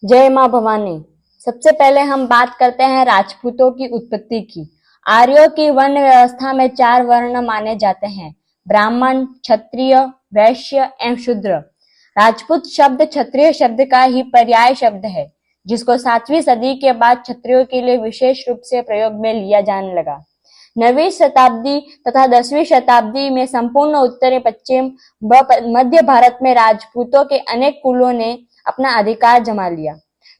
जय मां भवानी। सबसे पहले हम बात करते हैं राजपूतों की उत्पत्ति की। आर्यों की वर्ण व्यवस्था में 4 वर्ण माने जाते हैं: ब्राह्मण, क्षत्रिय, वैश्य एवं शूद्र। राजपूत शब्द क्षत्रिय शब्द का ही पर्याय शब्द है, जिसको 7वीं सदी के बाद क्षत्रियों के लिए विशेष रूप से प्रयोग में लिया जाने लगा। 9वीं शताब्दी तथा 10वीं शताब्दी में संपूर्ण उत्तरी पश्चिम व मध्य भारत में राजपूतों के अनेक कुलों ने अपना अधिकार जमा लिया।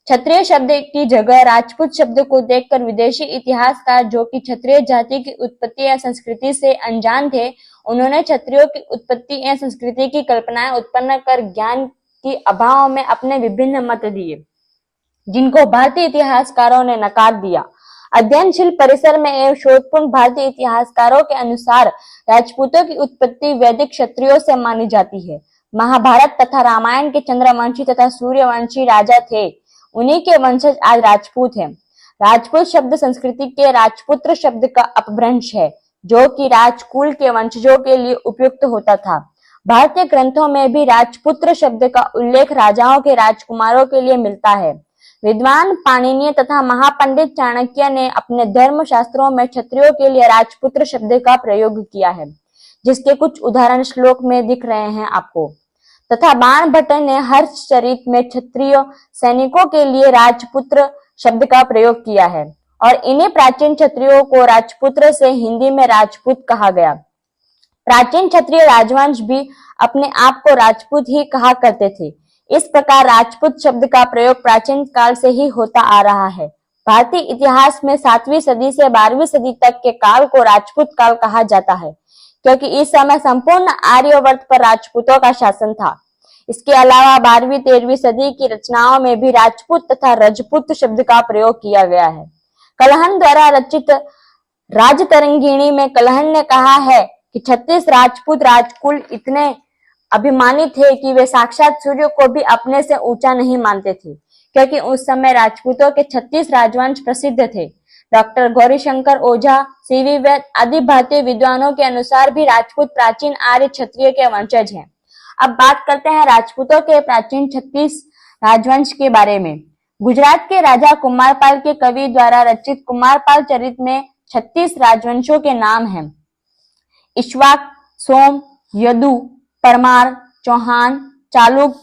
क्षत्रिय शब्द की जगह राजपूत शब्द को देखकर विदेशी इतिहासकार, जो कि क्षत्रिय जाति की उत्पत्ति या संस्कृति से अनजान थे, उन्होंने क्षत्रियों की उत्पत्ति या संस्कृति की कल्पनाएं उत्पन्न कर ज्ञान की अभाव में अपने विभिन्न मत दिए, जिनको भारतीय इतिहासकारों ने नकार दिया। अध्ययनशील परिसर में एवं शोधपूर्ण भारतीय इतिहासकारों के अनुसार राजपूतों की उत्पत्ति वैदिक क्षत्रियों से मानी जाती है। महाभारत तथा रामायण के चंद्रवंशी तथा सूर्यवंशी राजा थे, उन्हीं के वंशज आज राजपूत हैं। राजपूत शब्द संस्कृति के राजपुत्र शब्द का अपभ्रंश है, जो कि राजकुल के वंशजों के लिए उपयुक्त होता था। भारतीय ग्रंथों में भी राजपुत्र शब्द का उल्लेख राजाओं के राजकुमारों के लिए मिलता है। विद्वान पाणिनि तथा महापंडित चाणक्य ने अपने धर्म शास्त्रों में क्षत्रियों के लिए राजपुत्र शब्द का प्रयोग किया है, जिसके कुछ उदाहरण श्लोक में दिख रहे हैं आपको। तथा बाणभट्ट ने हर्षचरित में क्षत्रिय सैनिकों के लिए राजपुत्र शब्द का प्रयोग किया है, और इन्हीं प्राचीन क्षत्रियों को राजपुत्र से हिंदी में राजपूत कहा गया। प्राचीन क्षत्रिय राजवंश भी अपने आप को राजपूत ही कहा करते थे। इस प्रकार राजपूत शब्द का प्रयोग प्राचीन काल से ही होता आ रहा है। भारतीय इतिहास में 7वीं सदी से 12वीं सदी तक के काल को राजपूत काल कहा जाता है, क्योंकि इस समय संपूर्ण आर्यवर्त पर राजपूतों का शासन था। इसके अलावा 12वीं-13वीं सदी की रचनाओं में भी राजपूत तथा रजपूत शब्द का प्रयोग किया गया है। कलहन द्वारा रचित राजतरंगिणी में कलहन ने कहा है कि 36 राजपूत राजकुल इतने अभिमानी थे कि वे साक्षात सूर्य को भी अपने से ऊंचा नहीं मानते थे, क्योंकि उस समय राजपूतों के 36 राजवंश प्रसिद्ध थे। डॉक्टर गौरीशंकर ओझा, सीवी वैद आदि भारतीय विद्वानों के अनुसार भी राजपूत प्राचीन आर्य क्षत्रिय के वंशज हैं। अब बात करते हैं राजपूतों के प्राचीन 36 राजवंश के बारे में। गुजरात के राजा कुमारपाल के कवि द्वारा रचित कुमारपाल चरित में 36 राजवंशों के नाम हैं: इक्ष्वाक, सोम, यदु, परमार, चौहान, चालुक,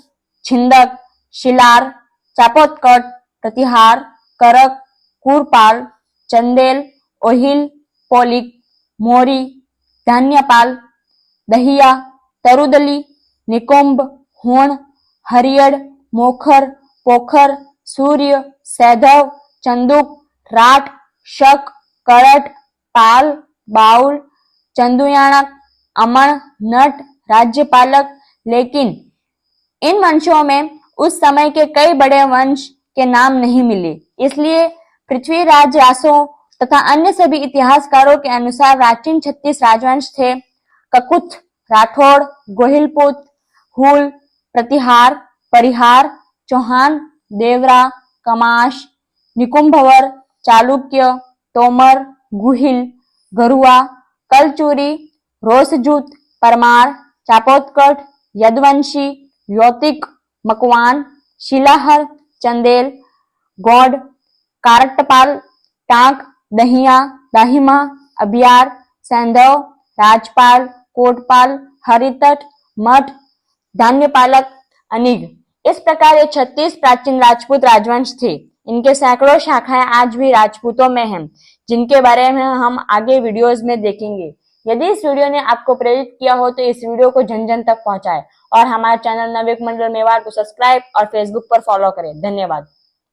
छिंदक, शिलार, चापोत्कट, प्रतिहार, करक, कुरपाल, चंदेल, ओहिल, पोलिक, मोरी, धान्यपाल, दहिया, तरुदली, निकुंभ, होण, हरियड, मोखर, पोखर, सूर्य, सैधव, चंदुक, राठ, शक, करट, पाल, बाउल, चंदुयाणक, अमण, नट, राज्यपालक। लेकिन इन वंशों में उस समय के कई बड़े वंश के नाम नहीं मिले, इसलिए पृथ्वीराज रासों तथा अन्य सभी इतिहासकारों के अनुसार प्राचीन 36 राजवंश थे: ककुथ, राठौड़, गोहिलपुत, हुल, प्रतिहार, परिहार, चौहान, देवरा, कमाश, निकुंभवर, चालुक्य, तोमर, गुहिल, गरुआ, कलचूरी, रोसजूत, परमार, चापोत्कट, यदुवंशी, योतिक, मकवान, शिलाहर, चंदेल, गौड़, कारटपाल, टांक, दहिया, दाहिमा, अबियार, सैंधव, राजपाल, कोटपाल, हरितट, मठ, धान्यपालक, अनिग। इस प्रकार ये 36 प्राचीन राजपूत राजवंश थे। इनके सैकड़ों शाखाएं आज भी राजपूतों में हैं, जिनके बारे में हम आगे वीडियोस में देखेंगे। यदि इस वीडियो ने आपको प्रेरित किया हो तो इस वीडियो को जन जन तक पहुंचाएं और हमारे चैनल नवयुग मंडल मेवाड़ को सब्सक्राइब और फेसबुक पर फॉलो करें। धन्यवाद।